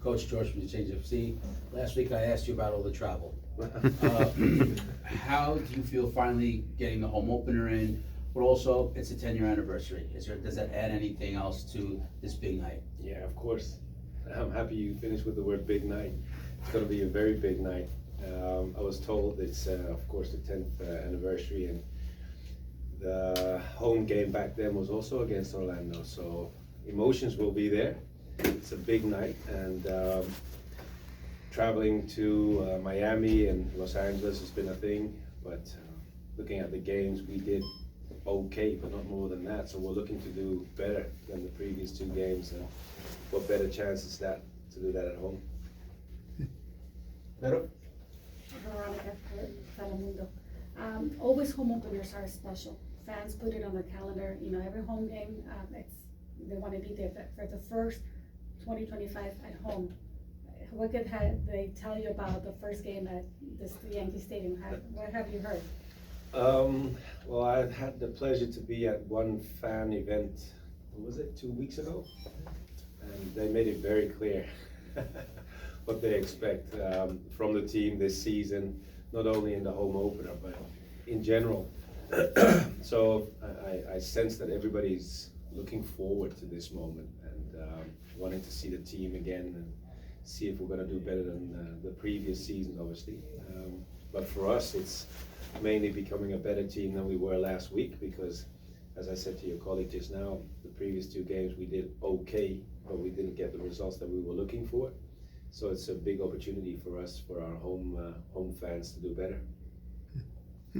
Coach George from the NYCFC. Last week I asked you about all the travel. How do you feel finally getting the home opener in? But also, it's a 10-year anniversary. Does that add anything else to this big night? Yeah, of course. I'm happy you finished with the word big night. It's going to be a very big night. I was told it's, of course, the 10th anniversary, and the home game back then was also against Orlando, so emotions will be there. It's a big night, and traveling to Miami and Los Angeles has been a thing, but looking at the games, we did okay, but not more than that, so we're looking to do better than the previous two games, and what better chance is that to do that at home? Veronica, Telemundo. Always home openers are special. Fans put it on the calendar. You know, every home game, they want to be there for the first 2025 at home. What could they tell you about the first game at this Yankee Stadium? What have you heard? Well, I had the pleasure to be at one fan event, what was it, 2 weeks ago? And they made it very clear what they expect from the team this season, not only in the home opener, but in general. So I sense that everybody's looking forward to this moment and wanting to see the team again and see if we're going to do better than the previous seasons, obviously. But for us, it's mainly becoming a better team than we were last week, because, as I said to your colleague just now, the previous two games we did okay, but we didn't get the results that we were looking for. So it's a big opportunity for us, for our home fans, to do better.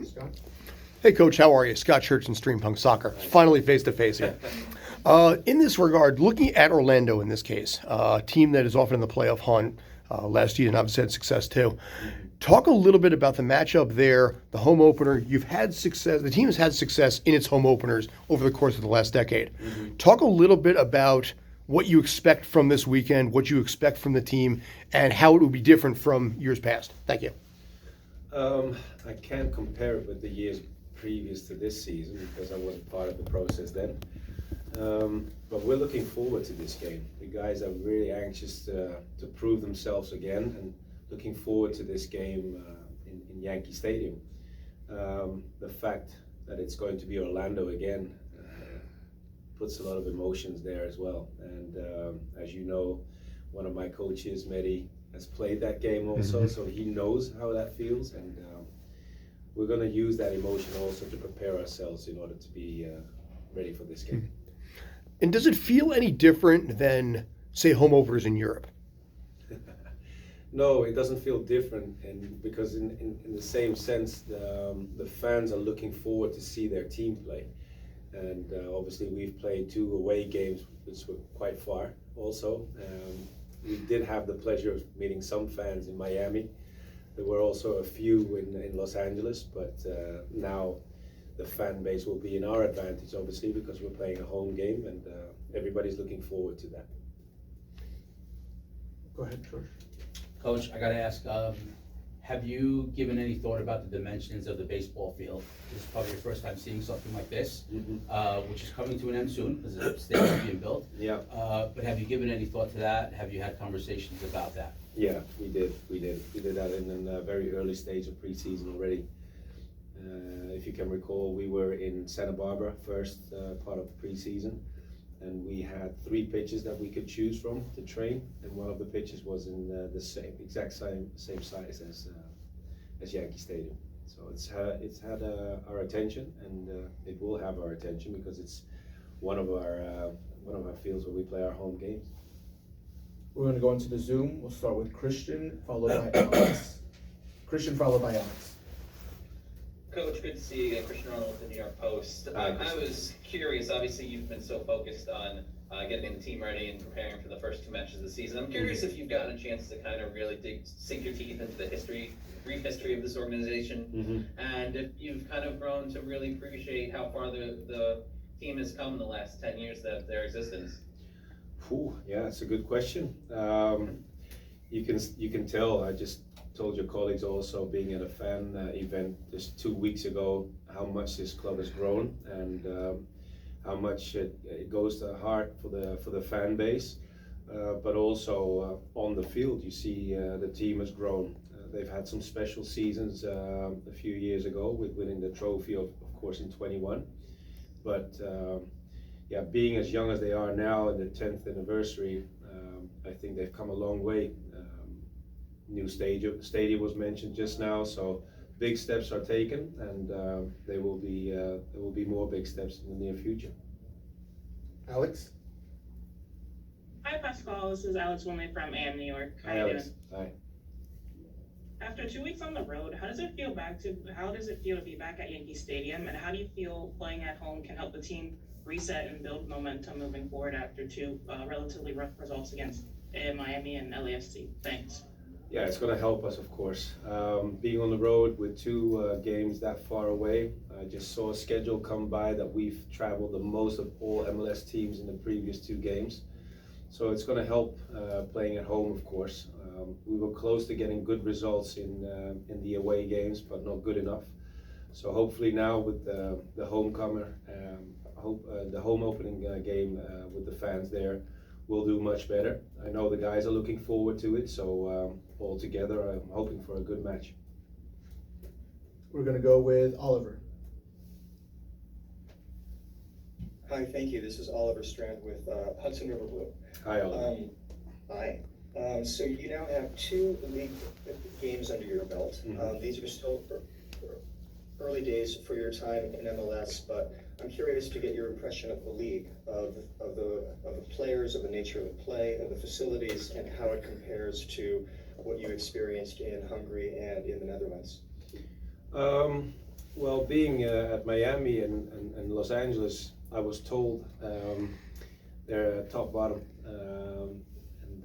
Scott? Hey, Coach, how are you? Scott Church and Stream Punk Soccer. Finally face-to-face here. In this regard, looking at Orlando in this case, a team that is often in the playoff hunt, last year and obviously had success too. Talk a little bit about the matchup there, the home opener. You've had success, the team has had success in its home openers over the course of the last decade. Talk a little bit about what you expect from this weekend, what you expect from the team, and how it will be different from years past. Thank you. I can't compare it with the years previous to this season because I wasn't part of the process then. But we're looking forward to this game. The guys are really anxious to prove themselves again, and looking forward to this game in Yankee Stadium. The fact that it's going to be Orlando again puts a lot of emotions there as well. And as you know, one of my coaches, Mehdi, has played that game also, so he knows how that feels, and we're going to use that emotion also to prepare ourselves in order to be ready for this game. And does it feel any different than, say, home openers in Europe? No, it doesn't feel different, and because in the same sense, the fans are looking forward to see their team play. And obviously we've played 2 away games, which were quite far also. We did have the pleasure of meeting some fans in Miami. There were also a few in Los Angeles, but now the fan base will be in our advantage, obviously, because we're playing a home game, and everybody's looking forward to that. Go ahead, George. Coach, I got to ask, have you given any thought about the dimensions of the baseball field? This is probably your first time seeing something like this, which is coming to an end soon because the stadium is being built. Yeah. But have you given any thought to that? Have you had conversations about that? Yeah, we did. We did that in a very early stage of preseason already. If you can recall, we were in Santa Barbara first part of the preseason, and we had 3 pitches that we could choose from to train, and one of the pitches was in the exact same size as Yankee Stadium. So it's had our attention, and it will have our attention because it's one of our fields where we play our home games. We're going to go into the Zoom. We'll start with Christian, followed by Alex. Christian, followed by Alex. Coach, good to see you. Christian Arnold with the New York Post. I was curious, obviously you've been so focused on getting the team ready and preparing for the first 2 matches of the season. I'm curious if you've gotten a chance to kind of really sink your teeth into the brief history of this organization, and if you've kind of grown to really appreciate how far the team has come in the last 10 years of their existence. Yeah, it's a good question. You can tell. I just told your colleagues also, being at a fan event just 2 weeks ago, how much this club has grown, and how much it goes to the heart for the fan base. but also on the field, you see the team has grown. They've had some special seasons a few years ago with winning the trophy, of course, in 21. But yeah, being as young as they are now in their 10th anniversary, I think they've come a long way. New stadium was mentioned just now, so big steps are taken, and there will be more big steps in the near future. Alex? Hi Pascal, this is Alex Winley from AM New York. How Hi, you Alex. doing? Hi. After 2 weeks on the road, how does it feel to be back at Yankee Stadium, and how do you feel playing at home can help the team reset and build momentum moving forward after two relatively rough results against Miami and LAFC? Thanks. Yeah, it's going to help us, of course. Being on the road with two games that far away, I just saw a schedule come by that we've traveled the most of all MLS teams in the previous two games. So it's going to help playing at home, of course. We were close to getting good results in the away games, but not good enough. So hopefully now with the homecomer, the home opening game with the fans there, we'll do much better. I know the guys are looking forward to it, so all together I'm hoping for a good match. We're going to go with Oliver. Hi, thank you. This is Oliver Strand with Hudson River Blue. Hi, Oliver. Hi. So you now have 2 league games under your belt. Mhm. These are still early days for your time in MLS, but I'm curious to get your impression of the league, of the players, of the nature of the play, of the facilities, and how it compares to what you experienced in Hungary and in the Netherlands. Well, being at Miami and Los Angeles, I was told they're top bottom, and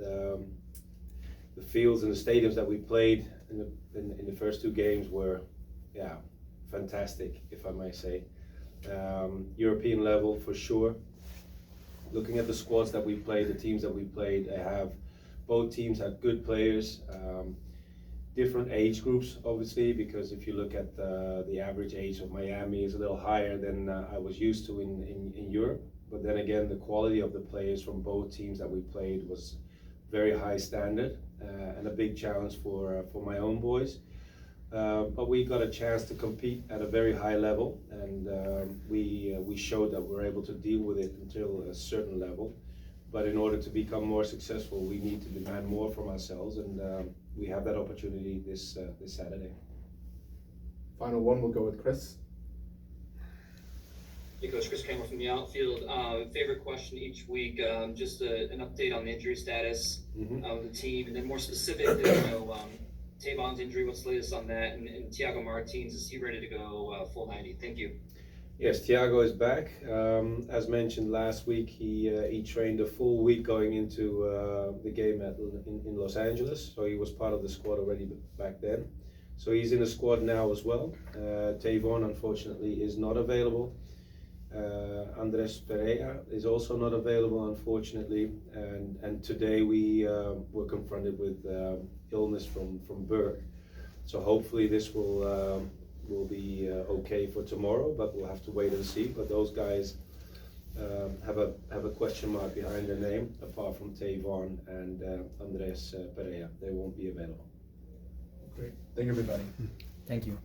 the fields and the stadiums that we played in the first 2 games were, yeah, fantastic, if I may say. European level for sure. Looking at the squads that we played, the teams that we played, both teams had good players. Different age groups, obviously, because if you look at the average age of Miami is a little higher than I was used to in Europe. But then again, the quality of the players from both teams that we played was very high standard and a big challenge for my own boys. But we got a chance to compete at a very high level, and we showed that we're able to deal with it until a certain level. But in order to become more successful, we need to demand more from ourselves, and we have that opportunity this Saturday. Final one, we'll go with Chris. Hey Coach, Chris Kramer from the outfield. Favorite question each week, just an update on the injury status of the team, and then more specifically, Tavon's injury, what's the latest on that? And Thiago Martins, is he ready to go full 90? Thank you. Yes, Thiago is back. As mentioned last week, he trained a full week going into the game in Los Angeles, so he was part of the squad already back then. So he's in the squad now as well. Tavon, unfortunately, is not available. Andres Pereira is also not available, unfortunately. And today we were confronted with illness from Berg. So hopefully this will be okay for tomorrow, but we'll have to wait and see. But those guys have a question mark behind their name, apart from Tavon and Andres Pereira. They won't be available. Great. Thank you, everybody. Thank you.